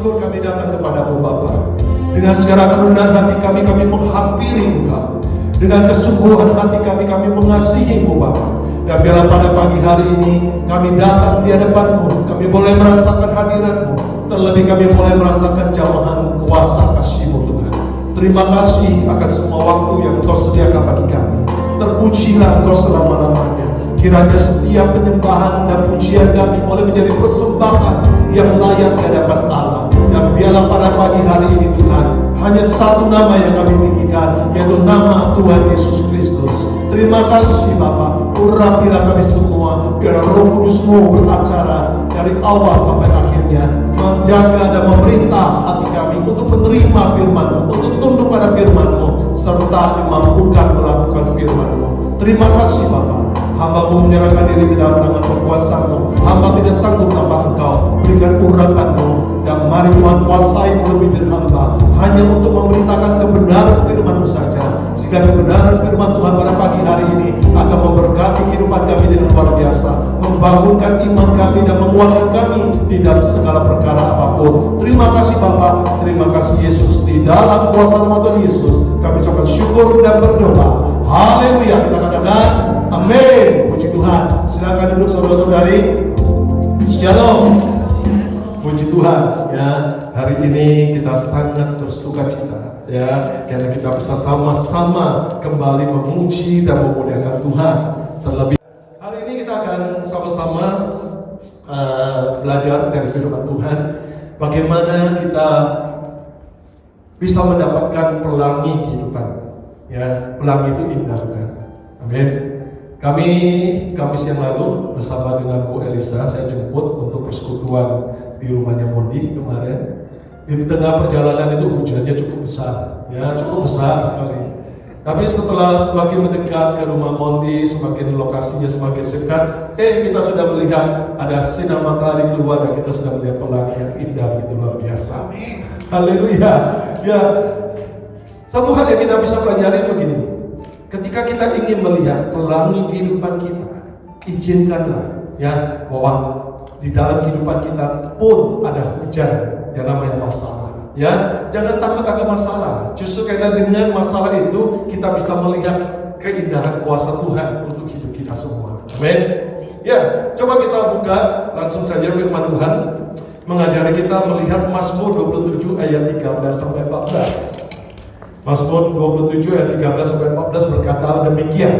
syukur kami datang kepadamu Bapa. Dengan segala kerendahan hati kami menghampiri Engkau. Dengan kesungguhan hati kami mengasihi-Mu Bapa. Dan biarlah pada pagi hari ini kami datang di hadapan-Mu, kami boleh merasakan hadirat-Mu, terlebih kami boleh merasakan jamahan kuasa kasih-Mu Tuhan. Terima kasih akan semua waktu yang Engkau sediakan bagi kami. Terpujilah Engkau selama-lamanya. Kiranya setiap penyembahan dan pujian kami boleh menjadi persembahan yang layak di hadapan Allah. Dan biarlah pada pagi hari ini Tuhan, hanya satu nama yang kami tinggikan, yaitu nama Tuhan Yesus Kristus. Terima kasih Bapa. Urapilah kami semua, biar Roh Kudus-Mu beracara dari awal sampai akhirnya, menjaga dan memerintah hati kami untuk menerima firman-Mu, untuk tunduk pada firman-Mu, serta dimampukan melakukan firman-Mu. Terima kasih Bapa. Hamba-Mu menyerahkan diri ke dalam tangan kekuasaan-Mu. Hamba tidak sanggup tanpa Engkau. Berikan urapan-Mu, dan mari Tuhan kuasai bibir hamba hanya untuk memberitakan kebenaran firman-Mu saja. Sehingga kebenaran firman Tuhan pada pagi hari ini akan memberkati kehidupan kami dengan luar biasa, membangunkan iman kami dan menguatkan kami di dalam segala perkara apapun. Terima kasih Bapa, terima kasih Yesus. Di dalam kuasa nama Tuhan Yesus kami ucapkan syukur dan berdoa. Haleluya. Kita katakan amin. Puji Tuhan. Silakan duduk saudara-saudari. Shalom. Puji Tuhan ya. Hari ini kita sangat bersuka cita ya, karena kita bisa sama-sama kembali memuji dan memuliakan Tuhan. Terlebih hari ini kita akan sama-sama belajar dari firman Tuhan, bagaimana kita bisa mendapatkan pelangi kehidupan. Ya, pelangi itu indah kan. Amin. Kami Kamis yang lalu bersama dengan Bu Elisa, saya jemput untuk persekutuan di rumahnya Mondi kemarin. Di tengah perjalanan itu hujannya cukup besar, ya cukup besar kali. Tapi setelah semakin mendekat ke rumah Mondi, semakin lokasinya semakin dekat, kita sudah melihat ada sinar matahari keluar dan kita sudah melihat pelangi yang indah begitu luar biasa. Haleluya. Ya, satu hal yang kita bisa pelajari begini. Ketika kita ingin melihat pelangi kehidupan kita, izinkanlah ya bahwa di dalam kehidupan kita pun ada hujan yang namanya masalah. Ya, jangan takut akan masalah. Justru karena dengan masalah itu kita bisa melihat keindahan kuasa Tuhan untuk hidup kita semua. Amin. Ya, coba kita buka langsung saja firman Tuhan mengajari kita melihat Mazmur 27 ayat 13 sampai 14. Mazmur 27 ayat 13 sampai 14 berkata demikian.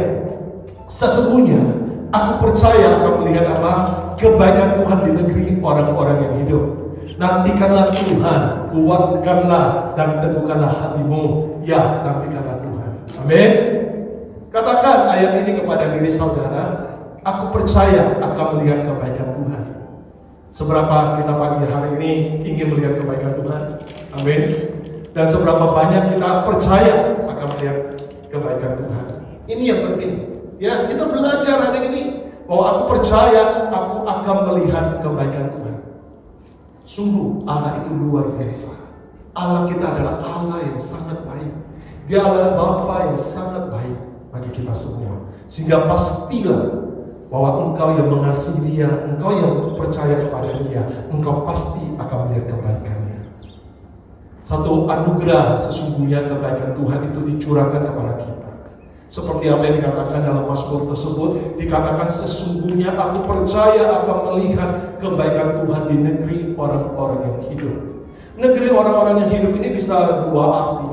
Sesungguhnya aku percaya akan melihat apa? Kebaikan Tuhan di negeri orang-orang yang hidup. Nantikanlah Tuhan, kuatkanlah dan teguhkanlah hatimu. Ya, nantikanlah Tuhan. Amin. Katakan ayat ini kepada diri saudara, aku percaya akan melihat kebaikan Tuhan. Seberapa kita pagi hari ini ingin melihat kebaikan Tuhan? Amin. Dan seberapa banyak kita percaya akan melihat kebaikan Tuhan. Ini yang penting. Ya, kita belajar hari ini bahwa aku percaya aku akan melihat kebaikan Tuhan. Sungguh Allah itu luar biasa. Allah kita adalah Allah yang sangat baik. Dia adalah Bapa yang sangat baik bagi kita semua. Sehingga pastilah bahwa engkau yang mengasihi Dia, engkau yang percaya kepada Dia, engkau pasti akan melihat kebaikannya. Satu anugerah sesungguhnya kebaikan Tuhan itu dicurahkan kepada kita. Seperti apa yang dikatakan dalam Mazmur tersebut, dikatakan sesungguhnya aku percaya akan melihat kebaikan Tuhan di negeri orang-orang yang hidup. Negeri orang-orang yang hidup ini bisa dua arti.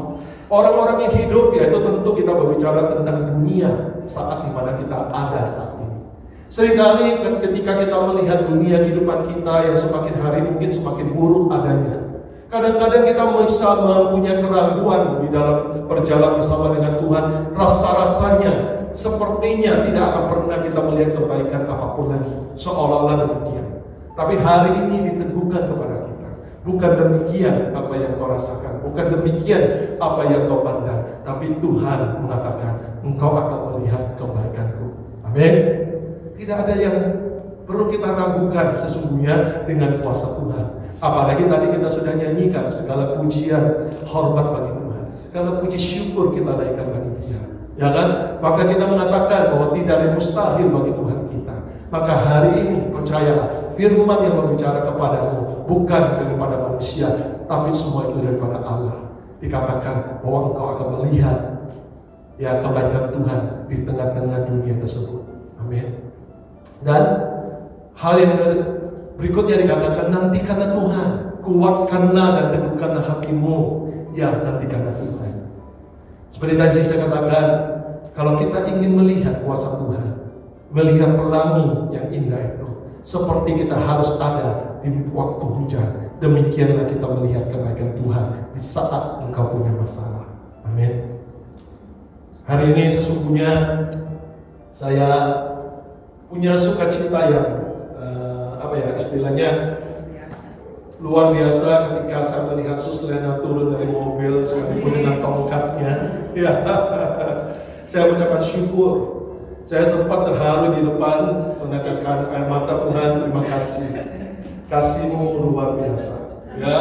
Orang-orang yang hidup yaitu tentu kita berbicara tentang dunia saat dimana kita ada saat ini. Seringkali ketika kita melihat dunia kehidupan kita yang semakin hari mungkin semakin buruk adanya. Kadang-kadang kita bisa mempunyai keraguan di dalam perjalanan bersama dengan Tuhan. Rasa-rasanya sepertinya tidak akan pernah kita melihat kebaikan apapun lagi. Seolah-olah demikian. Tapi hari ini diteguhkan kepada kita. Bukan demikian apa yang kau rasakan. Bukan demikian apa yang kau pandang. Tapi Tuhan mengatakan, engkau akan melihat kebaikanku. Amin. Tidak ada yang perlu kita ragukan sesungguhnya dengan kuasa Tuhan. Apalagi tadi kita sudah nyanyikan segala pujian, hormat bagi Tuhan. Segala puji syukur kita naikkan bagi Dia. Ya kan? Maka kita mengatakan bahwa tidak ada yang mustahil bagi Tuhan kita. Maka hari ini percayalah, firman yang berbicara kepadamu, bukan daripada manusia, tapi semua itu daripada Allah. Dikatakan bahwa engkau akan melihat ya kebaikan Tuhan di tengah-tengah dunia tersebut. Amin. Dan hal yang berikutnya dikatakan, nantikanlah Tuhan, kuatkanlah dan teguhkanlah hatimu, ya nantikanlah Tuhan. Seperti tadi saya katakan, kalau kita ingin melihat kuasa Tuhan, melihat pelangi yang indah itu, seperti kita harus ada di waktu hujan. Demikianlah kita melihat kebaikan Tuhan di saat engkau punya masalah. Amin. Hari ini sesungguhnya saya punya sukacita yang istilahnya luar biasa ketika saya melihat Suslena turun dari mobil sekalipun dengan tongkatnya. Ya, saya mengucapkan syukur. Saya sempat terharu di depan meneteskan air mata. Tuhan, terima kasih. Kasih-Mu luar biasa. Ya,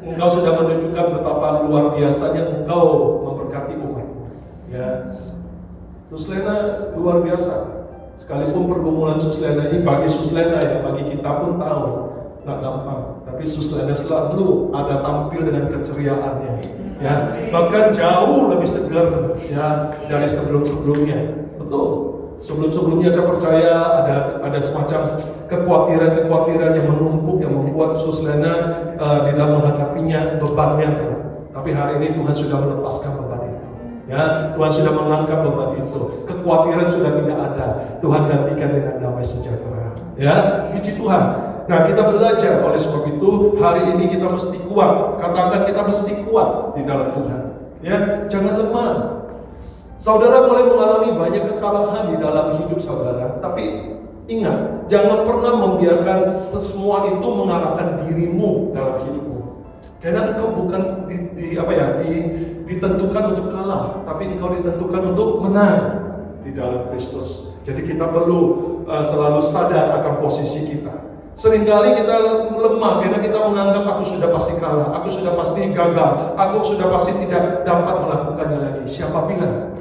Engkau sudah menunjukkan betapa luar biasanya Engkau memberkati umat. Ya, Suslena luar biasa. Sekalipun pergumulan Suslena ini bagi Suslena ya, bagi kita pun tahu nggak gampang. Tapi Suslena selalu ada tampil dengan keceriaannya. Ya, bahkan jauh lebih segar ya dari sebelum-sebelumnya. Betul. Sebelum-sebelumnya saya percaya ada semacam kekhawatiran yang menumpuk yang membuat Suslena di dalam menghadapinya bebannya berat. Tapi hari ini Tuhan sudah melepaskan beban itu. Ya, Tuhan sudah mengangkat beban itu. Kekhawatiran sudah tidak ada. Tuhan gantikan dengan damai sejahtera. Ya, puji Tuhan. Nah, kita belajar oleh sebab itu hari ini kita mesti kuat. Katakan kita mesti kuat di dalam Tuhan. Ya, jangan lemah. Saudara boleh mengalami banyak kekalahan di dalam hidup saudara, tapi ingat, jangan pernah membiarkan semua itu mengalahkan dirimu dalam hidupmu. Karena engkau bukan ditentukan untuk kalah, tapi engkau ditentukan untuk menang di dalam Kristus. Jadi kita perlu selalu sadar akan posisi kita. Seringkali kita lemah karena kita menganggap aku sudah pasti kalah, aku sudah pasti gagal, aku sudah pasti tidak dapat melakukannya lagi. Siapa bilang?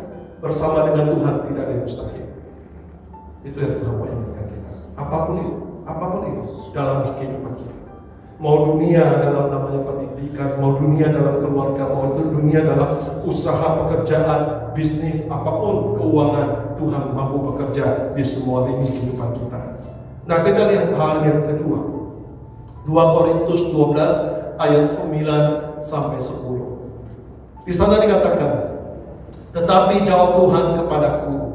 Bersama dengan Tuhan tidak ada yang mustahil. Itu yang Tuhan mau ingatkan kita. Apapun itu dalam kehidupan kita. Mau dunia dalam namanya pendidikan, mau dunia dalam keluarga, mau dunia dalam usaha, pekerjaan, bisnis, apapun, keuangan, Tuhan mampu bekerja di semua lini kehidupan kita. Nah, kita lihat hal yang kedua. 2 Korintus 12 ayat 9 sampai 10. Di sana dikatakan, tetapi jawab Tuhan kepadaku,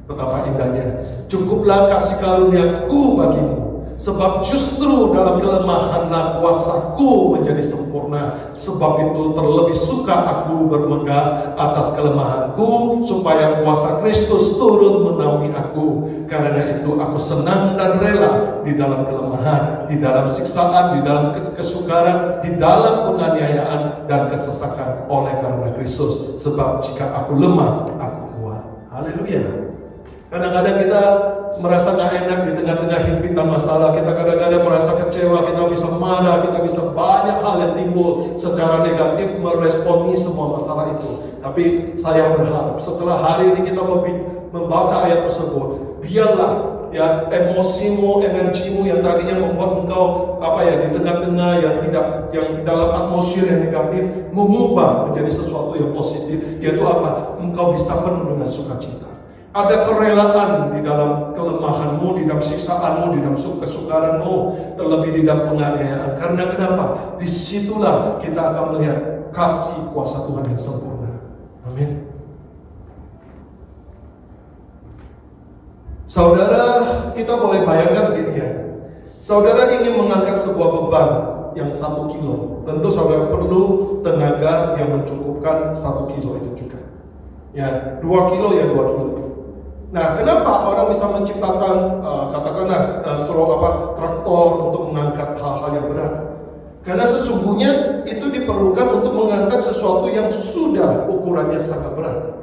betapa indahnya, cukuplah kasih karuniaku bagimu, sebab justru dalam kelemahanlah kuasaku menjadi sempurna. Sebab itu terlebih suka aku bermegah atas kelemahanku, supaya kuasa Kristus turun menaungi aku. Karena itu aku senang dan rela di dalam kelemahan, di dalam siksaan, di dalam kesukaran, di dalam penganiayaan dan kesesakan oleh karena Kristus. Sebab jika aku lemah, aku kuat. Haleluya. Kadang-kadang kita merasa gak enak di tengah-tengah himpitan masalah. Kita kadang-kadang merasa kecewa, kita bisa marah, kita bisa banyak hal yang timbul secara negatif meresponi semua masalah itu. Tapi saya berharap setelah hari ini kita membaca ayat tersebut, biarlah ya emosimu, energimu yang tadinya membuat engkau di tengah-tengah yang dalam atmosfer yang negatif mengubah menjadi sesuatu yang positif, yaitu apa? Engkau bisa penuh dengan sukacita. Ada kerelaan di dalam kelemahanmu, di dalam siksaanmu, di dalam kesukaranmu, terlebih di dalam penganiayaan. Karena kenapa? Disitulah kita akan melihat kasih kuasa Tuhan yang sempurna. Amin. Saudara, kita boleh bayangkan begini ya. Saudara ingin mengangkat sebuah beban yang 1 kilo. Tentu saudara perlu tenaga yang mencukupkan 1 kilo itu juga. Ya, 2 kilo ya 2 kilo. Nah, kenapa orang bisa menciptakan traktor untuk mengangkat hal-hal yang berat? Karena sesungguhnya itu diperlukan untuk mengangkat sesuatu yang sudah ukurannya sangat berat.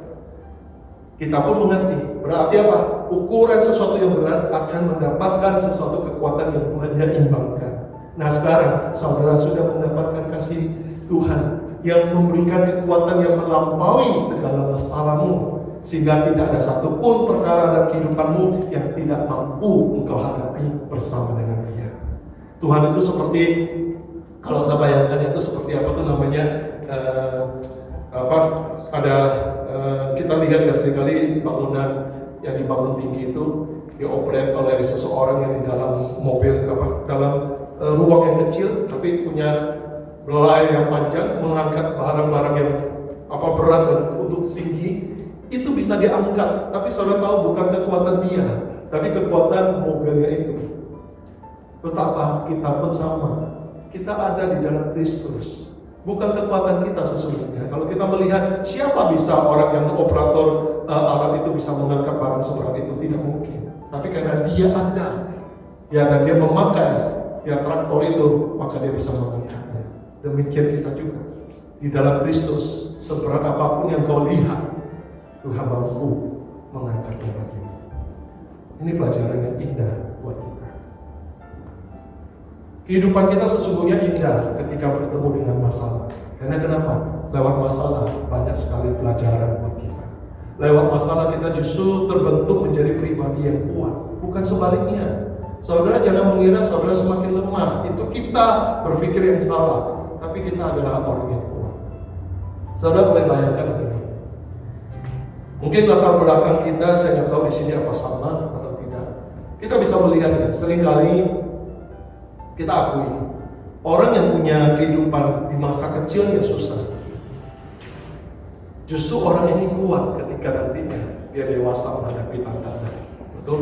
Kita pun mengerti, berarti apa? Ukuran sesuatu yang berat akan mendapatkan sesuatu kekuatan yang menyeimbangkan. Nah, sekarang saudara sudah mendapatkan kasih Tuhan yang memberikan kekuatan yang melampaui segala masalahmu. sehingga tidak ada satupun perkara dalam kehidupanmu yang tidak mampu engkau hadapi bersama dengan Dia. Tuhan itu seperti, kalau saya bayangkan itu seperti apa tuh namanya, kita lihat ya seringkali bangunan yang dibangun tinggi itu dioperate oleh seseorang yang di dalam mobil, dalam ruang yang kecil tapi punya belalai yang panjang, mengangkat barang-barang yang berat dan untuk tinggi, itu bisa diangkat. Tapi saudara tahu bukan kekuatan dia, tapi kekuatan mobilnya itu. Betapa kita pun sama, kita ada di dalam Kristus, bukan kekuatan kita sesungguhnya. Kalau kita melihat siapa bisa orang yang operator alat itu bisa mengangkat barang seberat itu, tidak mungkin. Tapi karena dia ada, ya, dan dia memakai ya traktor itu, maka dia bisa mengangkatnya. Demikian kita juga di dalam Kristus, seberat apapun yang kau lihat, Tuhan mampu mengangkatnya bagimu. Ini pelajaran yang indah buat kita. Kehidupan kita sesungguhnya indah ketika bertemu dengan masalah. Karena kenapa? Lewat masalah banyak sekali pelajaran buat kita. Lewat masalah kita justru terbentuk menjadi pribadi yang kuat, bukan sebaliknya. Saudara jangan mengira saudara semakin lemah. Itu kita berpikir yang salah, tapi kita adalah orang yang kuat. Saudara boleh bayangkan begini. Mungkin latar belakang kita, saya nggak tahu di sini apa sama atau tidak. Kita bisa melihat ya, seringkali kita akui orang yang punya kehidupan di masa kecilnya susah. Justru orang ini kuat ketika nantinya dia dewasa menghadapi tantangan. Betul?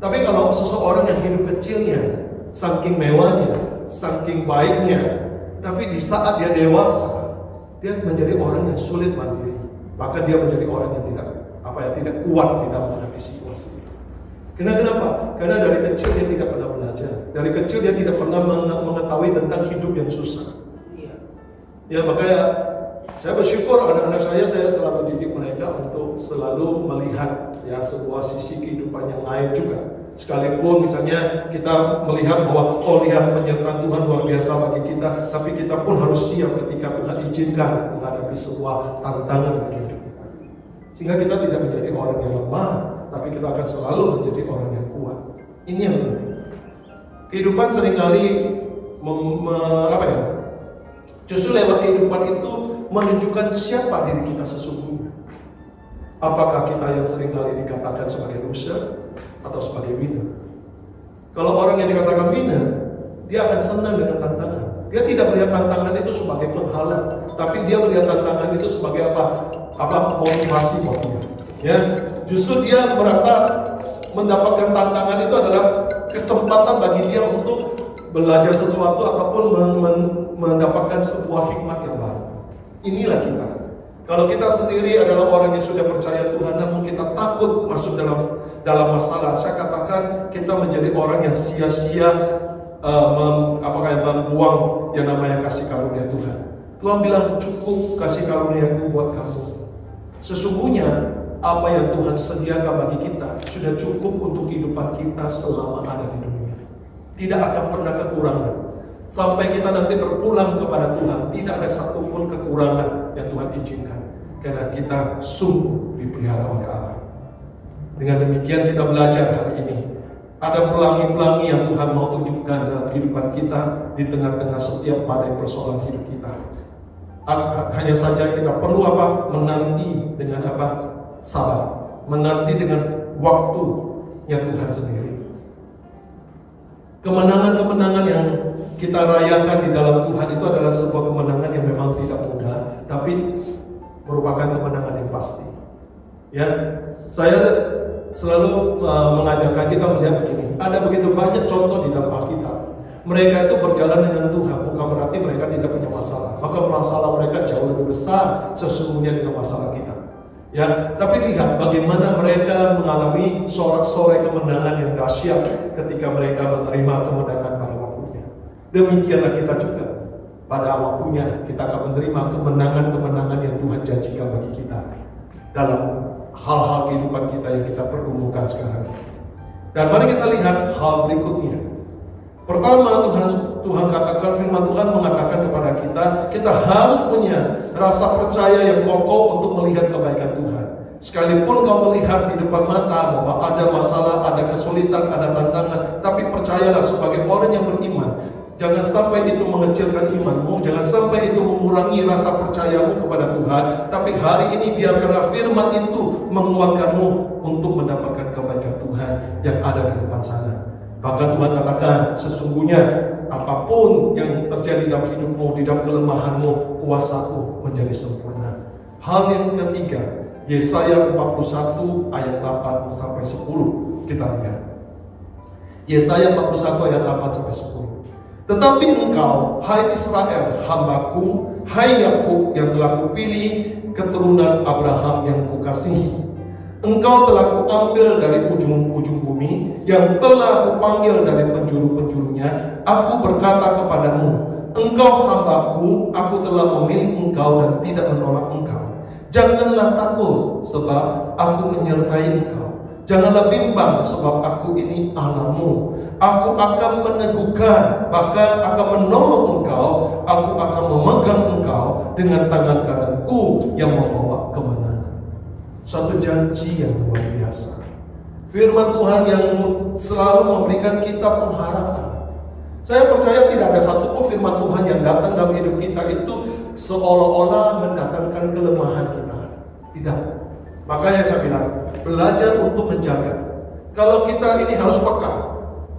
Tapi kalau seseorang yang hidup kecilnya saking mewahnya, saking baiknya, tapi di saat dia dewasa, dia menjadi orang yang sulit mandiri. Maka dia menjadi orang yang tidak kuat di dalam menghadapi situasi. Kenapa? Karena dari kecil dia tidak pernah belajar. Dari kecil dia tidak pernah mengetahui tentang hidup yang susah. Ya, makanya saya bersyukur anak-anak saya selalu didik mereka untuk selalu melihat ya sebuah sisi kehidupan yang lain juga. Sekalipun misalnya kita melihat bahwa lihat penyertaan Tuhan luar biasa bagi kita, tapi kita pun harus siap ketika Tuhan izinkan menghadapi sebuah tantangan bagi hidup kita. Sehingga kita tidak menjadi orang yang lemah, tapi kita akan selalu menjadi orang yang kuat. Ini yang penting. Kehidupan seringkali justru lewat kehidupan itu menunjukkan siapa diri kita sesungguhnya. Apakah kita yang seringkali dikatakan sebagai loser atau sebagai winner? Kalau orang yang dikatakan winner, dia akan senang dengan tantangan. Dia tidak melihat tantangan itu sebagai penghalang, tapi dia melihat tantangan itu sebagai motivasi buat dia. Ya, justru dia merasa mendapatkan tantangan itu adalah kesempatan bagi dia untuk belajar sesuatu ataupun mendapatkan sebuah hikmat yang baru. Inilah kita. Kalau kita sendiri adalah orang yang sudah percaya Tuhan, namun kita takut masuk dalam masalah, saya katakan kita menjadi orang yang sia-sia membuang yang namanya kasih karunia Tuhan. Tuhan bilang cukup kasih karunia-Ku buat kamu. Sesungguhnya apa yang Tuhan sediakan bagi kita sudah cukup untuk kehidupan kita selama ada di dunia. Tidak akan pernah kekurangan. Sampai kita nanti berpulang kepada Tuhan, tidak ada satupun kekurangan yang Tuhan izinkan. Karena kita sungguh dipelihara oleh Allah. Dengan demikian kita belajar hari ini. Ada pelangi-pelangi yang Tuhan mau tunjukkan dalam kehidupan kita di tengah-tengah setiap badai persoalan hidup kita. Hanya saja kita perlu menanti dengan sabar. Menanti dengan waktunya Tuhan sendiri. Kemenangan-kemenangan yang kita rayakan di dalam Tuhan itu adalah sebuah kemenangan yang memang tidak mudah, tapi merupakan kemenangan yang pasti. Ya, saya selalu mengajarkan kita melihat begini. Ada begitu banyak contoh di dalam Alkitab. Mereka itu berjalan dengan Tuhan, bukan berarti mereka tidak punya masalah. Maka masalah mereka jauh lebih besar sesungguhnya dengan masalah kita. Ya, tapi lihat bagaimana mereka mengalami sorak-sorai kemenangan yang dahsyat ketika mereka menerima kemenangan pada waktunya. Demikianlah kita juga. Pada waktunya kita akan menerima kemenangan-kemenangan yang Tuhan janjikan bagi kita dalam hal-hal kehidupan kita yang kita pergumulkan sekarang. Dan mari kita lihat hal berikutnya. Pertama, Tuhan katakan, firman Tuhan mengatakan kepada kita harus punya rasa percaya yang kokoh untuk melihat kebaikan Tuhan. Sekalipun kau melihat di depan mata bahwa ada masalah, ada kesulitan, ada tantangan, tapi percayalah sebagai orang yang beriman, jangan sampai itu mengecilkan imanmu, jangan sampai itu mengurangi rasa percayamu kepada Tuhan. Tapi hari ini biarkanlah firman itu menguatkanmu untuk mendapatkan kebaikan Tuhan yang ada di depan sana. Bahkan Tuhan katakan, sesungguhnya apapun yang terjadi dalam hidupmu, di dalam kelemahanmu, kuasaku menjadi sempurna. Hal yang ketiga, Yesaya 41 ayat 8 sampai 10. Kita lihat. Yesaya 41 ayat 8 sampai 10. Tetapi engkau, hai Israel, hambaku, hai Yakub yang telah kupilih, keturunan Abraham yang kukasihi. Engkau telah kuambil dari ujung-ujung bumi, yang telah kupanggil dari penjuru-penjurunya. Aku berkata kepadamu, engkau hambaku, aku telah memilih engkau dan tidak menolak engkau. Janganlah takut, sebab aku menyertai engkau. Janganlah bimbang, sebab aku ini Allahmu. Aku akan meneguhkan, bahkan akan menolong engkau. Aku akan memegang engkau dengan tangan kananku yang membawa kemenangan. Suatu janji yang luar biasa. Firman Tuhan yang selalu memberikan kita pengharapan. Saya percaya tidak ada satupun firman Tuhan yang datang dalam hidup kita itu seolah-olah mendatangkan kelemahan kita. Tidak. Makanya saya bilang, belajar untuk menjaga. Kalau kita ini harus peka.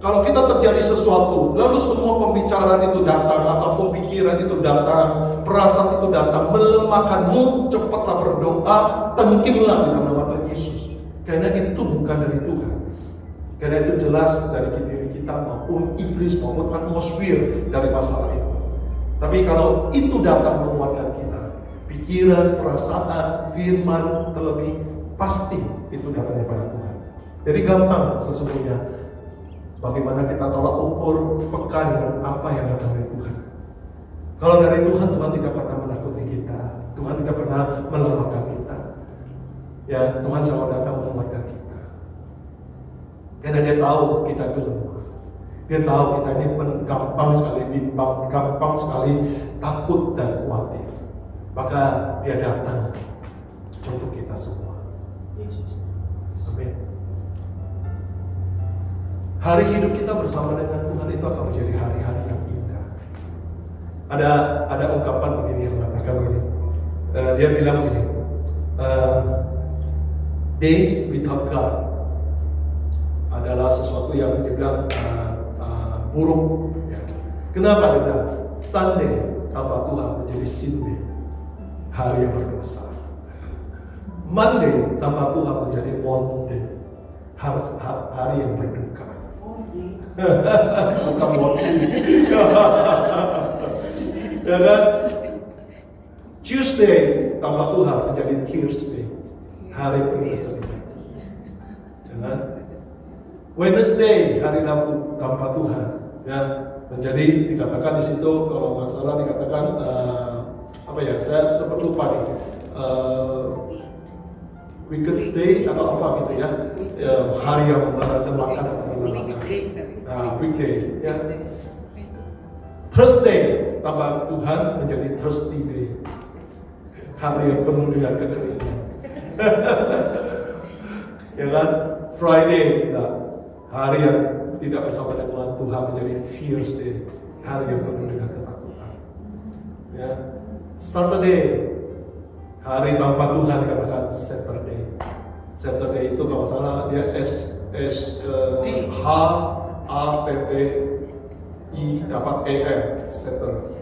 Kalau kita terjadi sesuatu, lalu semua pembicaraan itu datang, atau pemikiran itu datang, perasaan itu datang, melemahkanmu, cepatlah berdoa, tengkinglah di dalam nama Tuhan Yesus. Karena itu bukan dari Tuhan. Karena itu jelas dari diri kita maupun iblis maupun atmosfer dari masalah itu. Tapi kalau itu datang menguatkan kita, pikiran, perasaan, firman, terlebih pasti itu datang daripada Tuhan. Jadi gampang sesungguhnya bagaimana kita tolak ukur peka dengan apa yang datang dari Tuhan. Kalau dari Tuhan, Tuhan tidak pernah menakuti kita, Tuhan tidak pernah melemahkan kita. Ya, Tuhan selalu datang menguatkan kita. Karena Dia tahu kita itu lemah. Dia tahu kita ini gampang sekali bimbang, gampang sekali takut dan khawatir. Maka Dia datang untuk kita semua. Yesus. Amin. Hari hidup kita bersama dengan Tuhan itu akan menjadi hari-hari yang indah. Ada ungkapan begini yang mengatakan begini. Dia bilang begini. Days without God adalah sesuatu yang dibilang buruk. Ya. Kenapa dia bilang Sunday tanpa Tuhan menjadi sin day, hari yang berdosa. Monday tanpa Tuhan menjadi Monday, hari yang berduka. Bukan Monday. Ya kan? Tuesday tanpa Tuhan menjadi Thursday, hari kesedihan. Ya kan? Wednesday, hari Rabu tanpa Tuhan, ya, menjadi dikatakan di situ kalau nggak salah dikatakan apa ya? Saya sempat lupa nih. Weekend day atau apa gitu ya, hari yang melelahkan atau melelahkan. Weekday, ya. Thursday tanpa Tuhan menjadi Thursday day, hari yang penuh dengan kekeringan. Ya kan? Friday kita hari yang tidak bersama dengan Tuhan menjadi Fierce day, hari yang penuh dengan ketakutan. Ya. Saturday, hari tanpa Tuhan dikatakan Saturday. Saturday itu kalau salah dia H-A-T-T-I dapat E-R, Saturday.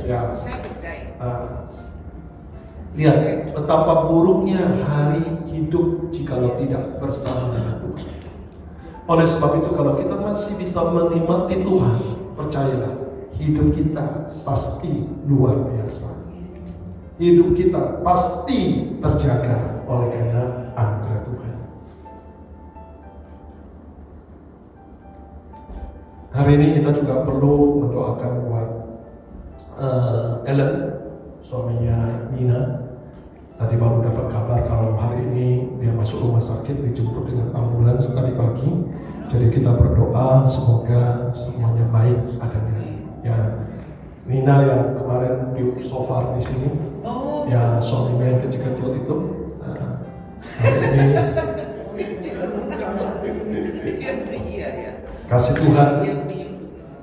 Ya. Lihat betapa buruknya hari hidup jikalau tidak bersama dengan Tuhan. Oleh sebab itu kalau kita masih bisa menikmati Tuhan, percayalah hidup kita pasti luar biasa. Hidup kita pasti terjaga oleh karena anugerah Tuhan. Hari ini kita juga perlu mendoakan buat Ellen, suaminya Nina. Tadi baru dapat kabar kalau hari ini dia masuk rumah sakit, dijemput dengan ambulans tadi pagi. Jadi kita berdoa semoga semuanya baik adanya. Ya, Nina yang kemarin di so far di sini Ya suaminya yang kecil-kecil itu. Ini kasih Tuhan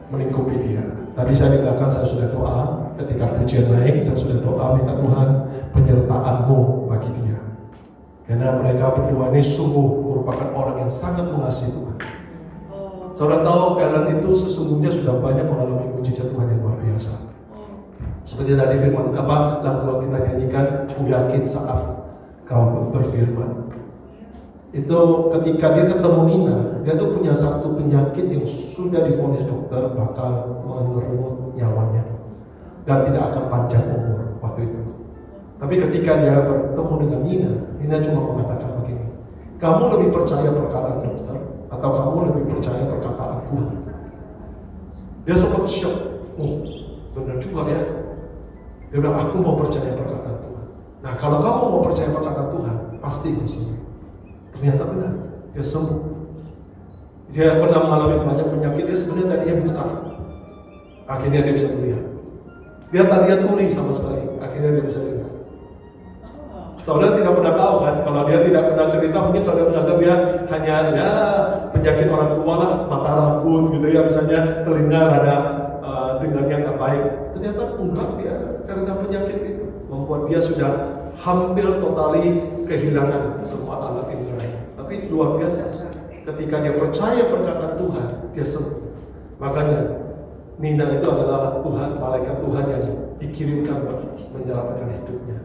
melingkupi dia. Tadi saya di belakang saya sudah doa, ketika pujian naik saya sudah doa minta Tuhan penyertaan-Mu bagi dia. Karena mereka berdua ini sungguh merupakan orang yang sangat mengasihi Tuhan. Saudara tahu kalian itu sesungguhnya sudah banyak mengalami mujizat Tuhan yang luar biasa. Seperti tadi firman lagu yang kita nyanyikan, ku yakin saat kau berfirman. Itu ketika dia ketemu Nina, dia tuh punya satu penyakit yang sudah divonis dokter bakal mengerut nyawanya dan tidak akan panjang umur waktu itu. Tapi ketika dia bertemu dengan Nina cuma mengatakan begini, kamu lebih percaya perkataan dokter atau kamu lebih percaya perkataan Tuhan? Dia sempat shock. Oh, benar juga ya. Dia bilang, aku mau percaya perkataan Tuhan. Nah, kalau kamu mau percaya perkataan Tuhan, pasti gue sembuh. Ternyata benar, dia sembuh. Dia pernah mengalami banyak penyakit, dia sebenarnya tadinya buta. Akhirnya dia bisa melihat. Dia tadinya tuli sama sekali, akhirnya dia bisa lihat. Saudara tidak pernah tahu kan, kalau dia tidak pernah cerita, mungkin saudara menganggap dia hanya ya penyakit orang tua lah, mata rabun gitu ya, misalnya telinga ada dengarnya nggak baik. Ternyata enggak, dia karena penyakit itu membuat dia sudah hampir totali kehilangan semua alat indera. Tapi luar biasa, ketika dia percaya perkataan Tuhan, dia sembuh. Makanya Nina itu adalah malaikat Tuhan yang dikirimkan menyelamatkan hidupnya.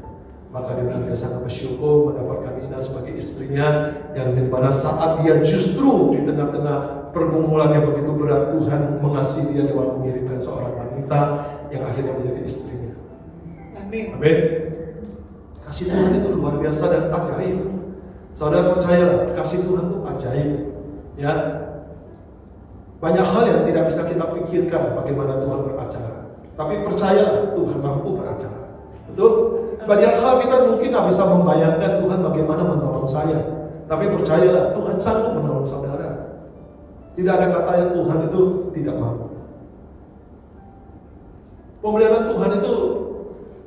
Maka dia sangat bersyukur mendapatkan Nina sebagai istrinya, yang dimana saat dia justru di tengah-tengah pergumulan yang begitu berat, Tuhan mengasihi dia dengan mengirimkan seorang wanita yang akhirnya menjadi istrinya. Amin. Amin. Kasih Tuhan itu luar biasa dan ajaib. Saudara percayalah, kasih Tuhan itu ajaib. Ya, banyak hal yang tidak bisa kita pikirkan bagaimana Tuhan beracara. Tapi percayalah, Tuhan mampu beracara. Betul? Banyak hal kita mungkin tidak bisa membayangkan Tuhan bagaimana menolong saya. Tapi percayalah, Tuhan sanggup menolong saudara. Tidak ada kata yang Tuhan itu tidak mampu. Pemeliharaan Tuhan itu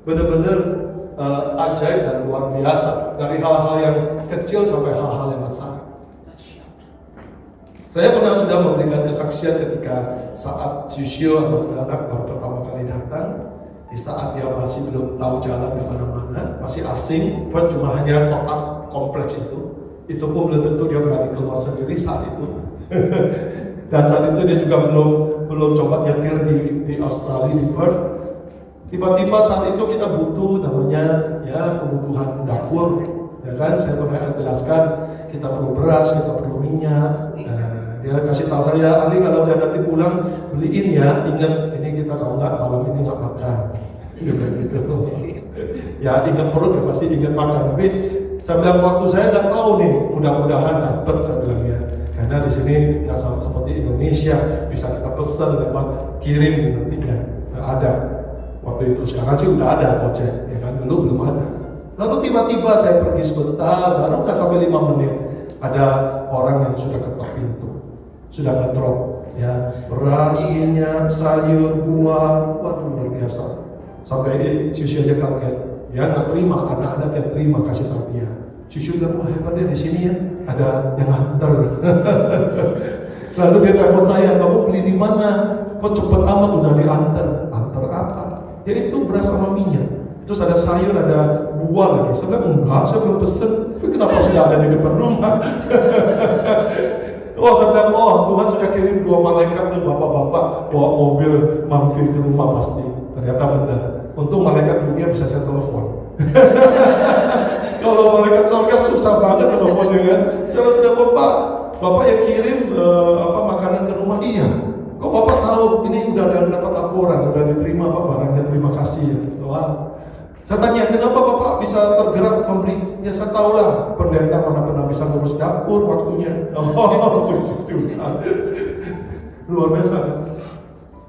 benar-benar ajaib dan luar biasa. Dari hal-hal yang kecil sampai hal-hal yang besar. Saya pernah sudah memberikan kesaksian ketika saat Yusio anak-anak baru pertama kali datang. Di saat dia masih belum tahu jalan kemana-mana, masih asing, cuma hanya kotak kompleks itu pun belum tentu dia berani keluar sendiri saat itu. Dan saat itu dia juga belum coba nyetir di Australia, di Perth. Tiba-tiba saat itu kita butuh namanya ya kebutuhan dapur, ya kan? Saya pernah jelaskan kita perlu beras, kita perlu minyak. Dia kasih tahu saya, Ali kalau udah nanti pulang beliin ya, ingat ini kita kalau nggak malam ini nggak makan. Gitu. Ya ingat perut ya pasti ingat makan. Tapi saya bilang waktu saya nggak tahu nih, mudah-mudahan dapat saya bilang ya. Karena di sini nggak sama seperti Indonesia, bisa kita pesan dapat kirim nantinya. Nggak ada. Waktu itu sekarang sih udah ada Gojek, ya kan dulu belum ada. Lalu tiba-tiba saya pergi sebentar, baru nggak sampai 5 menit ada orang yang sudah ketok pintu. Sudah ngedrop ya beras, minyak, sayur, buah, waduh luar biasa. Sampai Cucu aja kaget, ya nggak terima, anak-anak yang terima kasih tahu dia. Cucu bilang, wah hebat dia di sini ya, ada yang hantar. Lalu dia telepon saya, kamu beli di mana? Kok cepet amat udah diantar? Antar apa? Ya itu beras sama minyak. Terus ada sayur, ada buah lagi. Saya bilang, enggak, saya belum pesen. Tapi kenapa sudah ada di depan rumah? Oh, saya bilang, Tuhan sudah kirim 2 malaikat tuh bapak-bapak bawa mobil mampir ke rumah pasti. Ternyata benar. Untung malaikat dunia bisa saya telepon. Kalau malaikat surga susah banget teleponnya kan. Saya telepon, Pak, Bapak yang kirim makanan ke rumah. Iya. Kok Bapak tahu? Ini udah dapat laporan, udah diterima Pak barangnya. Terima kasih ya. Wah. Saya tanya, kenapa Bapak bisa tergerak memberi? Ya saya tahu lah, pendeta mana pernah bisa ngurus dapur waktunya. Luar biasa.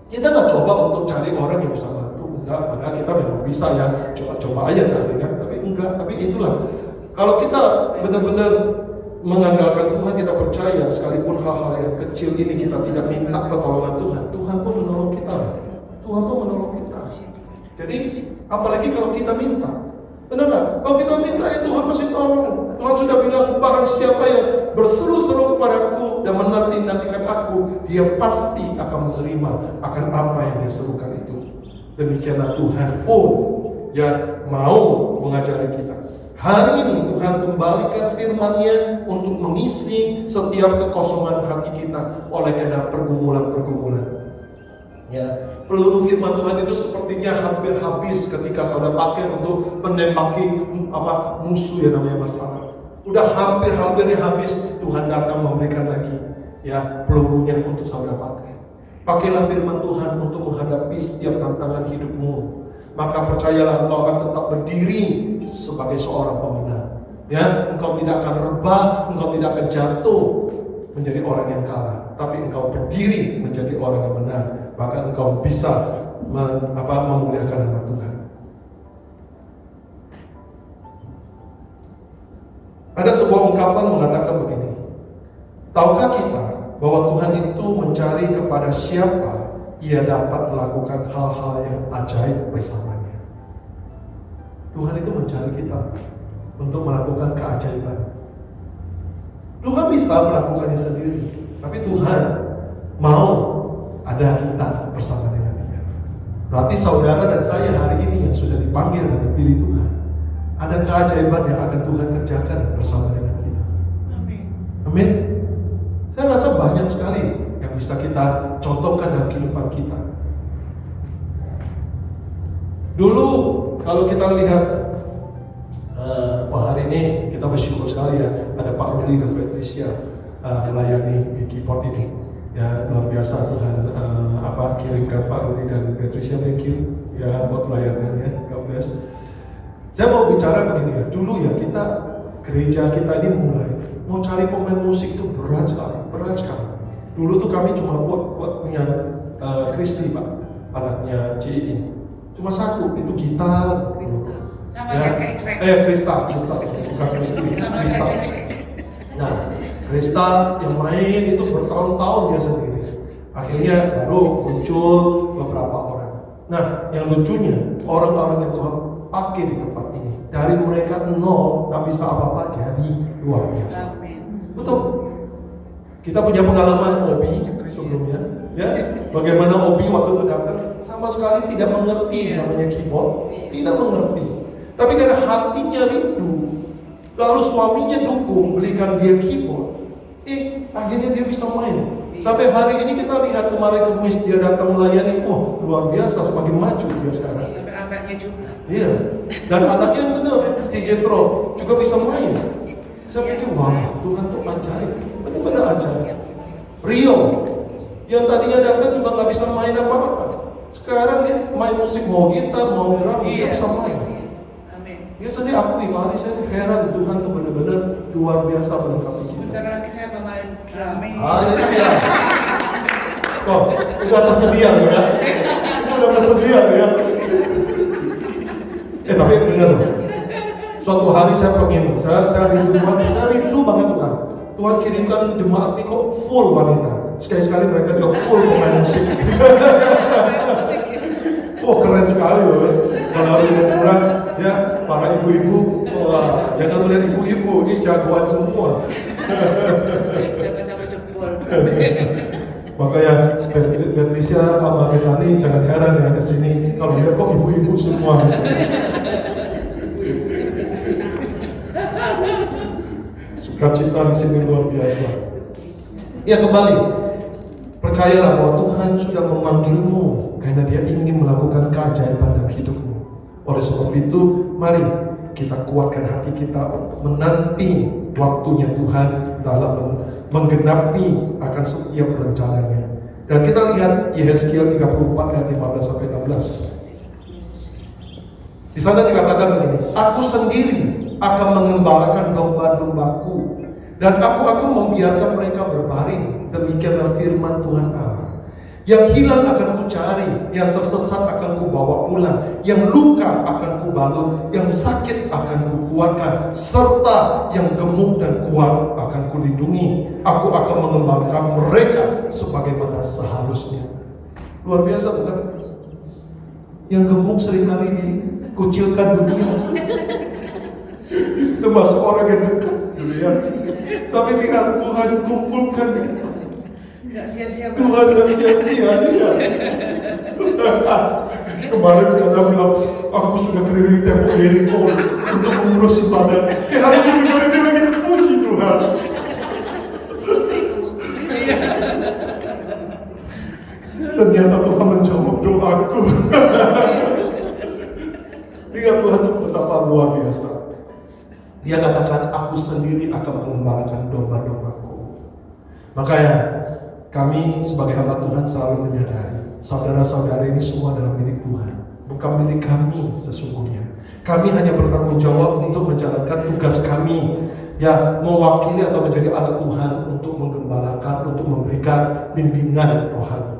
Kita nggak coba untuk cari orang yang bisa bantu, enggak. Padahal kita memang bisa ya, coba-coba aja cari kan. Tapi enggak, tapi itulah. Kalau kita benar-benar mengandalkan Tuhan, kita percaya sekalipun hal-hal yang kecil ini kita tidak minta pertolongan Tuhan, Tuhan pun menolong kita. Tuhan pun menolong kita. Jadi Apalagi kalau kita minta. Benar nggak? Kalau kita minta, ya Tuhan pasti tolong. Tuhan sudah bilang, barang siapa yang berseru-seru kepadaku dan menanti-nantikan aku, dia pasti akan menerima akan apa yang dia serukan itu. Demikianlah Tuhan pun yang mau mengajari kita. Hari ini Tuhan kembalikan firman-Nya untuk mengisi setiap kekosongan hati kita oleh karena pergumulan-pergumulan. Ya, peluru firman Tuhan itu sepertinya hampir habis ketika saudara pakai untuk menembaki musuh yang namanya masalah. Udah hampir habis, Tuhan datang memberikan lagi ya pelurunya untuk saudara pakai. Pakailah firman Tuhan untuk menghadapi setiap tantangan hidupmu. Maka percayalah engkau akan tetap berdiri sebagai seorang pemenang. Ya, engkau tidak akan rebah, engkau tidak akan jatuh menjadi orang yang kalah, tapi engkau berdiri menjadi orang yang menang. Bahkan engkau bisa memuliakan nama Tuhan. Ada sebuah ungkapan mengatakan begini, tahukah kita bahwa Tuhan itu mencari kepada siapa ia dapat melakukan hal-hal yang ajaib bersamanya. Tuhan itu mencari kita untuk melakukan keajaiban. Tuhan bisa melakukannya sendiri, tapi Tuhan mau ada kita bersama dengan Dia. Berarti saudara dan saya hari ini yang sudah dipanggil dan dipilih Tuhan, ada keajaiban yang akan Tuhan kerjakan bersama dengan kita. Amin. Amin. Saya rasa banyak sekali yang bisa kita contohkan dalam kehidupan kita. Dulu kalau kita lihat, hari ini kita bersyukur sekali ya, ada Pak Rudi dan Patricia melayani di keyboard ini. Ya, luar biasa Tuhan kirimkan Pak Rudi dan Patricia, thank you ya buat pelayanannya, God bless. Saya mau bicara begini ya, dulu ya kita gereja kita ini mulai mau cari pemain musik itu berat sekali. Dulu tuh kami cuma buat punya Kristi Pak, anaknya Ci, cuma satu, itu gitar. Sama ya. Krista, bukan Kristi, Krista. Nah, Krista yang main itu bertahun-tahun dia sendiri. Akhirnya baru muncul beberapa orang. Nah, yang lucunya orang-orang yang Tuhan pakai di tempat ini, dari mereka nol nggak bisa apa-apa jadi luar biasa. Betul. Kita punya pengalaman Obi sebelumnya, ya. Bagaimana Obi waktu itu datang sama sekali tidak mengerti namanya keyboard, tidak mengerti. Tapi karena hatinya rindu, lalu suaminya dukung belikan dia keyboard, akhirnya dia bisa main. Sampai hari ini kita lihat kemarin Kamis dia datang melayani, luar biasa, semakin maju dia sekarang. Sampai anaknya juga. Iya, dan anaknya yang benar, si Jetro juga bisa main. Saya pikir, wah Tuhan tuh ajaib, benar-benar ajaib. Rio, yang tadinya datang juga nggak bisa main apa-apa, sekarang dia main musik, mau gitar, mau drum, dia bisa main. Ya saya akui, hari saya heran Tuhan tuh benar-benar luar biasa melengkapi kita. Bentar lagi saya mau main drum. Ya. Kok, udah kesedihan ya? Udah kesedihan ya? Tapi benar loh. Suatu hari saya pengen, saya rindu Tuhan, saya rindu banget Tuhan. Tuhan kirimkan jemaat ini kok full wanita. Sekali-sekali mereka juga full pemain musik. Keren sekali loh. Kalau liburan, ya para ibu-ibu, jangan melihat ibu-ibu, ini jagoan semua. Jangan sampai jempol. Makanya Patricia sama Betani jangan heran ya kesini kalau lihat kok ibu-ibu semua. Sukacita di sini luar biasa. Ya kembali, percayalah bahwa Tuhan sudah memanggilmu karena Dia ingin melakukan keajaiban dalam hidupmu. Oleh sebab itu, mari kita kuatkan hati kita untuk menanti waktunya Tuhan dalam menggenapi akan setiap rencananya. Dan kita lihat Yehezkiel 34 ayat 15 sampai 16. Di sana dikatakan begini, aku sendiri akan mengembalakan domba-dombaku dan aku akan membiarkan mereka berbaring. Demikianlah firman Tuhan Allah. Yang hilang akan kucari, yang tersesat akan kubawa pulang, yang luka akan kubalut, yang sakit akan kukuatkan, serta yang gemuk dan kuat akan kulindungi. Aku akan mengembangkan mereka sebagaimana seharusnya. Luar biasa bukan? Yang gemuk seringkali kucilkan dunia. Termasuk orang yang dekat, gitu ya. Tapi lihat Tuhan kumpulkan. Nggak sia-sia. Tuhan nggak sia-sia dia. Kemarin kata bilang, aku sudah keliling tembok Jericho untuk mengurus ibadat. Hari ini dia lagi terpuji Tuhan. Ternyata Tuhan menjawab doaku. Lihat Tuhan itu betapa luar biasa. Dia katakan, aku sendiri akan mengembalakan domba-dombaku. Makanya kami sebagai hamba Tuhan selalu menyadari, saudara-saudara ini semua adalah milik Tuhan, bukan milik kami sesungguhnya. Kami hanya bertanggung jawab untuk menjalankan tugas kami, ya, mewakili atau menjadi alat Tuhan untuk menggembalakan, untuk memberikan bimbingan rohani.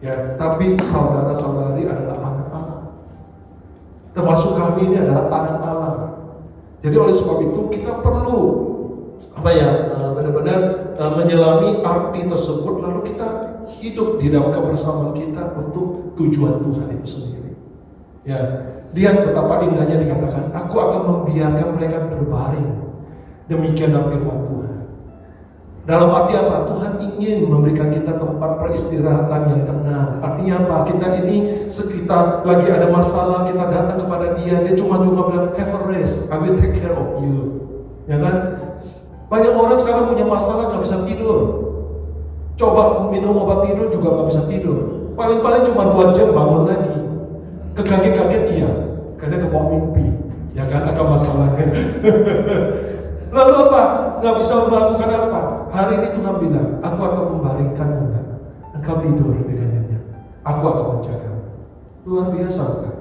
Ya, tapi saudara-saudari adalah anak Allah. Termasuk kami ini adalah anak Allah. Jadi oleh sebab itu kita perlu benar-benar menyelami arti tersebut, lalu kita hidup di dalam kebersamaan kita untuk tujuan Tuhan itu sendiri. Ya, lihat betapa indahnya dikatakan, aku akan membiarkan mereka berbaring. Demikianlah firman Tuhan. Dalam arti apa? Tuhan ingin memberikan kita tempat peristirahatan yang tenang. Artinya apa? Kita ini sekitar lagi ada masalah, kita datang kepada Dia cuma bilang, have a rest, I will take care of you. Ya kan? Banyak orang sekarang punya masalah nggak bisa tidur. Coba minum obat tidur juga nggak bisa tidur. Paling-paling cuma 2 jam bangun lagi. Kekaget-kaget iya, karena kebawa mimpi. Ya kan? Akan masalahnya. Lalu apa? Nggak bisa melakukan apa? Hari ini Tuhan bilang, aku akan membaringkanmu, engkau tidur dengan nyenyak. Aku akan menjagamu. Luar biasa bukan?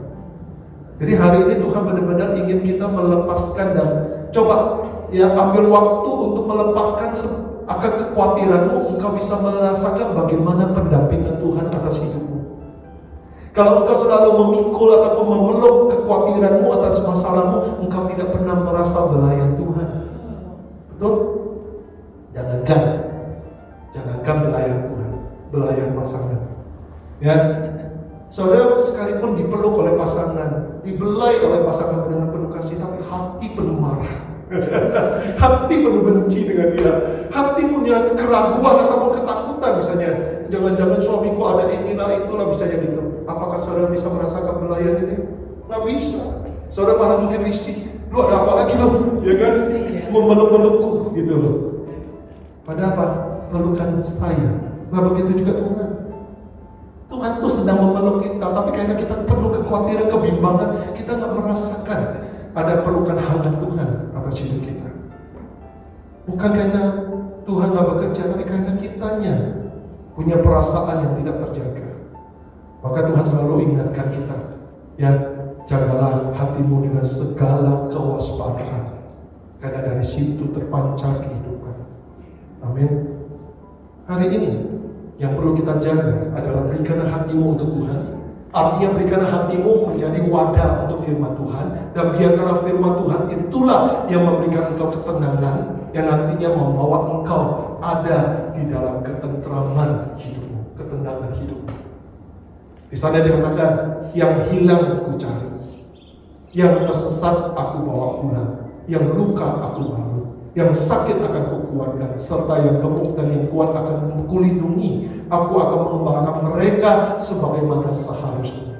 Jadi hari ini Tuhan benar-benar ingin kita melepaskan dan coba ya ambil waktu untuk melepaskan akan kekhawatiranmu. Engkau bisa merasakan bagaimana pendampingan Tuhan atas hidupmu. Kalau engkau selalu memikul ataupun memeluk kekhawatiranmu atas masalahmu, engkau tidak pernah merasa belayan Tuhan. Betul? Jangankan belayan Tuhan, belayan pasangan. Ya, saudara sekalipun dipeluk oleh pasangan, dibelai oleh pasangan dengan penuh kasih, tapi hati penuh marah, hati penuh benci dengan dia, hati punya keraguan ataupun ketakutan misalnya. Jangan-jangan suamiku ada inilah itulah, bisa jadi gitu. Apakah saudara bisa merasakan belayan ini? Nggak bisa. Saudara malah mungkin risih. Lu ada apa lagi lu? Ya kan? Memeluk-melukku gitu loh. Padahal apa? Pelukan saya. Nah begitu juga Tuhan. Tuhan itu sedang memeluk kita, tapi karena kita perlu kekhawatiran, kebimbangan, kita nggak merasakan ada pelukan hangat Tuhan atas hidup kita. Bukan karena Tuhan nggak bekerja, tapi karena kitanya punya perasaan yang tidak terjaga. Maka Tuhan selalu ingatkan kita, ya, jagalah hatimu dengan segala kewaspadaan, karena dari situ terpancar kehidupan. Amin. Hari ini yang perlu kita jaga adalah berikanlah hatimu untuk Tuhan. Artinya berikanlah hatimu menjadi wadah untuk firman Tuhan, dan biarkanlah firman Tuhan itulah yang memberikan engkau ketenangan, yang nantinya membawa engkau ada di dalam ketentraman hidupmu, ketenangan hidupmu. Di sana dikatakan, yang hilang ku cari, yang tersesat aku bawa pulang, yang luka aku balut, yang sakit akan kukuatkan, serta yang gemuk dan yang kuat akan kulindungi. Aku akan mengembangkan mereka sebagaimana seharusnya.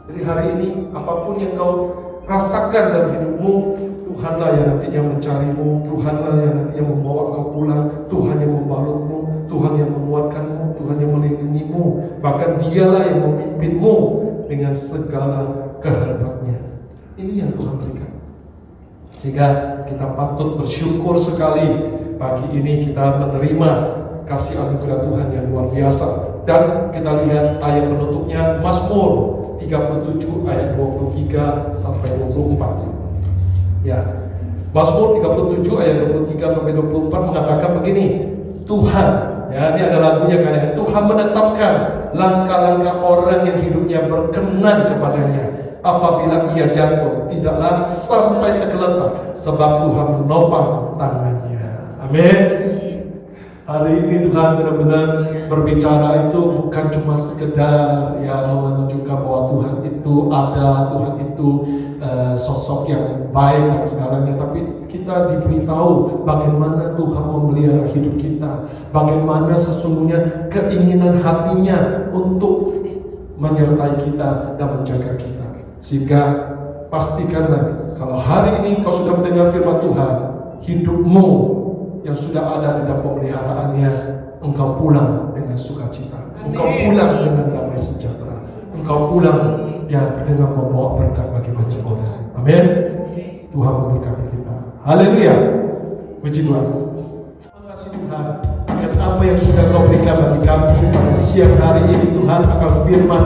Jadi hari ini apapun yang kau rasakan dalam hidupmu, Tuhanlah yang nantinya mencarimu, Tuhanlah yang nantinya membawa kau pulang, Tuhan yang membalutmu, Tuhan yang menguatkanmu, Tuhan yang melindungimu, bahkan Dialah yang memimpinmu dengan segala kehendaknya. Ini yang Tuhan berikan. Sehingga kita patut bersyukur sekali pagi ini kita menerima kasih anugerah Tuhan yang luar biasa. Dan kita lihat ayat penutupnya, Mazmur 37 ayat 23 sampai 24. Ya, Mazmur 37 ayat 23 sampai 24 mengatakan begini, Tuhan, ya ini ada lagunya kan ya, Tuhan menetapkan langkah-langkah orang yang hidupnya berkenan kepadanya. Apabila ia jatuh, tidaklah sampai tergeletak, sebab Tuhan menopang tangannya. Amin. Hari ini Tuhan benar-benar berbicara itu bukan cuma sekedar ya menunjukkan bahwa Tuhan itu ada, Tuhan itu sosok yang baik dan segalanya, tapi kita diberitahu bagaimana Tuhan memelihara hidup kita, bagaimana sesungguhnya keinginan hatinya untuk menyertai kita dan menjaga kita. Sehingga pastikanlah kalau hari ini kau sudah mendengar firman Tuhan, hidupmu yang sudah ada di dalam pemeliharaannya, engkau pulang dengan sukacita, engkau pulang dengan damai sejahtera, engkau pulang ya dengan membawa berkat bagi banyak orang. Amin. Tuhan memberkati kita. Haleluya. Puji Tuhan. Terima kasih Tuhan akan apa yang sudah kau berikan bagi kami pada siang hari ini Tuhan, akan firman.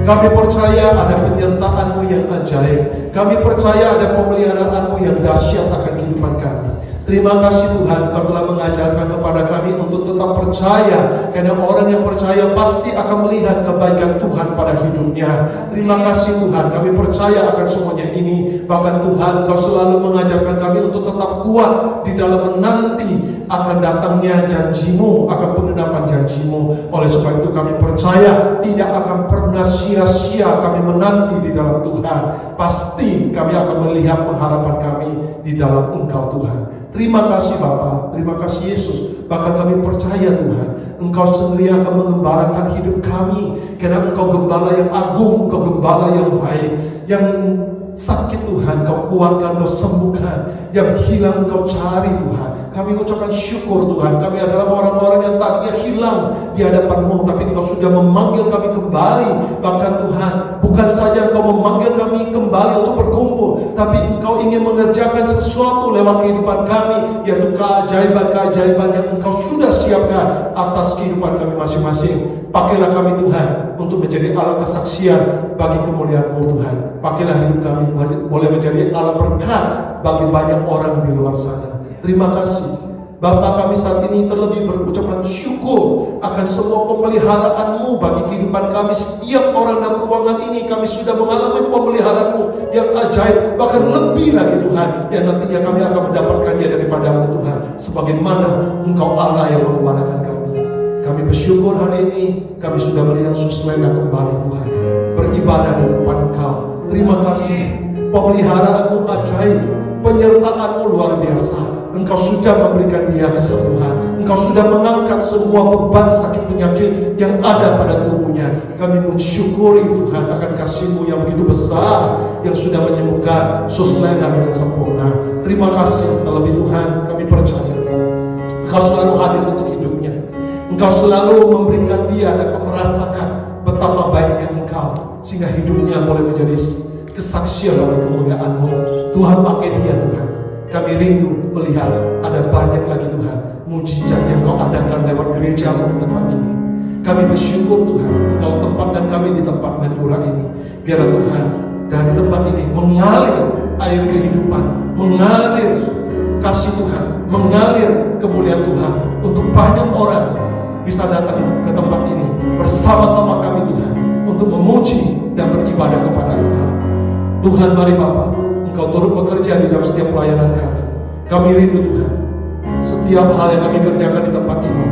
Kami percaya ada penyertaan-Mu yang ajaib. Kami percaya ada pemeliharaan-Mu yang dahsyat akan kehidupan kami. Terima kasih Tuhan, Kau telah mengajarkan kepada kami untuk tetap percaya, karena orang yang percaya pasti akan melihat kebaikan Tuhan pada hidupnya. Terima kasih Tuhan, kami percaya akan semuanya ini. Bahkan Tuhan, Kau selalu mengajarkan kami untuk tetap kuat di dalam menanti akan datangnya janji-Mu, akan penggenapan janji-Mu. Oleh sebab itu kami percaya tidak akan pernah sia-sia kami menanti di dalam Tuhan. Pasti kami akan melihat pengharapan kami di dalam Engkau Tuhan. Terima kasih Bapa, terima kasih Yesus. Bahkan kami percaya Tuhan, Engkau sendiri akan mengembalakan hidup kami, karena Engkau gembala yang agung, Engkau gembala yang baik. Yang sakit Tuhan Kau kuatkan, Kau sembuhkan. Yang hilang Kau cari Tuhan. Kami ucapkan syukur Tuhan, kami adalah orang-orang yang tadinya hilang di hadapan-Mu, tapi Engkau sudah memanggil kami kembali. Bahkan Tuhan, bukan saja Engkau memanggil kami kembali untuk berkumpul, tapi Engkau ingin mengerjakan sesuatu lewat kehidupan kami, yaitu keajaiban-keajaiban yang Engkau sudah siapkan atas kehidupan kami masing-masing. Pakailah kami Tuhan untuk menjadi alat kesaksian bagi kemuliaan-Mu Tuhan. Pakailah hidup kami boleh menjadi alat berkat bagi banyak orang di luar sana. Terima kasih Bapa, kami saat ini terlebih berucapan syukur akan semua pemeliharaan-Mu bagi kehidupan kami. Setiap orang dalam ruangan ini kami sudah mengalami pemeliharaan-Mu yang ajaib, bahkan lebih lagi Tuhan, yang nantinya kami akan mendapatkannya daripada-Mu Tuhan, sebagaimana Engkau Allah yang mengembalakan kami. Kami bersyukur hari ini kami sudah melihat Suswena kembali Tuhan, beribadah di depan Engkau. Terima kasih, pemeliharaan-Mu ajaib, penyertaan-Mu luar biasa. Engkau sudah memberikan dia kesembuhan. Engkau sudah mengangkat semua beban sakit penyakit yang ada pada tubuhnya. Kami mensyukuri Tuhan akan kasih-Mu yang begitu besar, yang sudah menyembuhkan Suswena dengan sempurna. Terima kasih. Terlebih Tuhan, kami percaya Engkau selalu hadir untuk hidupnya. Engkau selalu memberikan dia dan merasakan betapa baiknya Engkau, sehingga hidupnya boleh menjadi kesaksian bagi kemuliaan-Mu. Tuhan, pakai dia Tuhan. Kami rindu melihat ada banyak lagi Tuhan mujizat yang Kau adakan lewat gereja-Mu di tempat ini. Kami bersyukur Tuhan, Kau tempatkan kami di tempat Medora ini. Biarlah Tuhan, dari tempat ini mengalir air kehidupan, mengalir kasih Tuhan, mengalir kemuliaan Tuhan, untuk banyak orang bisa datang ke tempat ini bersama-sama kami Tuhan, untuk memuji dan beribadah kepada Engkau. Tuhan, mari Bapa, Engkau turut bekerja di dalam setiap pelayanan kami. Kami rindu Tuhan, setiap hal yang kami kerjakan di tempat ini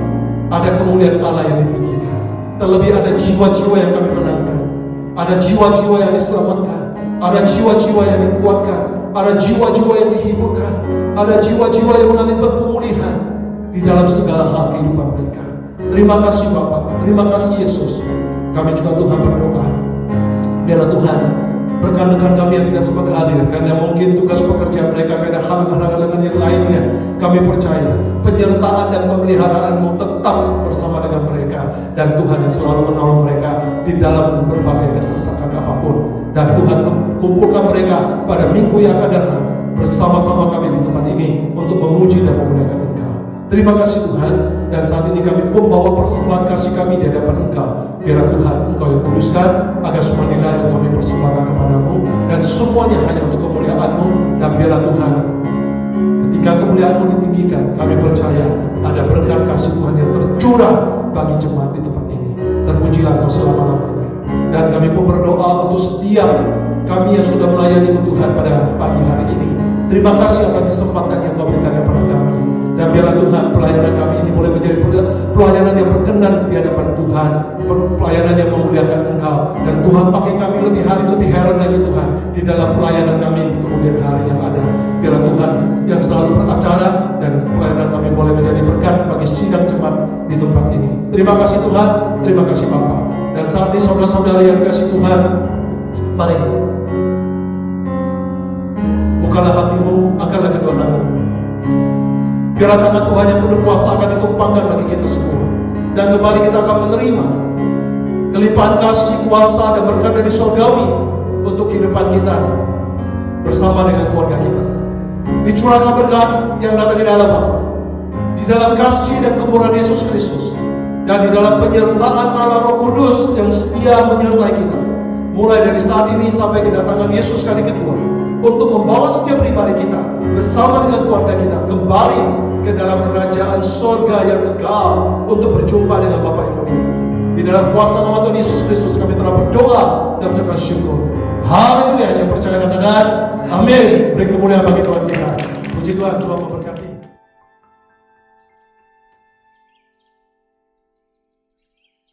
ada kemuliaan Allah yang ditinggikan. Terlebih ada jiwa-jiwa yang kami menangkan, ada jiwa-jiwa yang diselamatkan, ada jiwa-jiwa yang dikuatkan, ada jiwa-jiwa yang dihiburkan, ada jiwa-jiwa yang mengalami pemulihan di dalam segala hal kehidupan mereka. Terima kasih Bapa, terima kasih Yesus. Kami juga Tuhan berdoa, biarlah Tuhan rekan-rekan kami yang tidak sempat hadir karena mungkin tugas pekerjaan mereka, karena halangan-halangan yang lainnya, kami percaya penyertaan dan pemeliharaan-Mu tetap bersama dengan mereka, dan Tuhan yang selalu menolong mereka di dalam berbagai kesesakan apapun. Dan Tuhan kumpulkan mereka pada minggu yang akan datang bersama-sama kami di tempat ini untuk memuji dan memuliakan Engkau. Terima kasih Tuhan, dan saat ini kami pun bawa persembahan kasih kami di hadapan Engkau. Biarlah Tuhan Engkau yang kuduskan agar semua nilai yang kami persembahkan kepada-Mu, dan semuanya hanya untuk kemuliaan-Mu. Dan biarlah Tuhan, ketika kemuliaan-Mu ditinggikan, kami percaya ada berkat kasih Tuhan yang tercurah bagi jemaat di tempat ini. Terpujilah Engkau selama-lamanya. Dan kami pun berdoa untuk setiap kami yang sudah melayani Tuhan pada pagi hari ini. Terima kasih atas kesempatan yang Kau berikan kepada kami. Dan biarlah Tuhan, pelayanan kami ini boleh menjadi pelayanan yang berkenan di hadapan Tuhan, pelayanan yang memuliakan Engkau. Dan Tuhan pakai kami lebih hari lebih heran lagi Tuhan di dalam pelayanan kami di kemudian hari yang ada. Biarlah Tuhan yang selalu beracara dan pelayanan kami boleh menjadi berkat bagi sidang jemaat di tempat ini. Terima kasih Tuhan, terima kasih Bapa. Dan saat ini saudara-saudara yang dikasih Tuhan, mari bukalah hatimu, angkatlah kedua tanganmu. Biarlah tangan Tuhan yang penuh kuasa akan ditumpangkan bagi kita semua. Dan kembali kita akan menerima kelimpahan kasih, kuasa, dan berkat dari surgawi untuk kehidupan kita bersama dengan keluarga kita. Dicurahkan berkat yang datang di dalam Bapa, di dalam kasih dan kemurahan Yesus Kristus, dan di dalam penyertaan Allah Roh Kudus yang setia menyertai kita, mulai dari saat ini sampai kedatangan Yesus kali kedua, untuk membawa setiap pribadi kita bersama dengan keluarga kita kembali ke dalam kerajaan surga yang kekal untuk berjumpa dengan Bapa yang mulia. Di dalam kuasa nama Tuhan Yesus Kristus kami telah berdoa dan mengucapkan syukur. Haleluya. Yang percaya katakan amin. Beri kemuliaan bagi Tuhan kita. Puji Tuhan, Tuhan memberkati.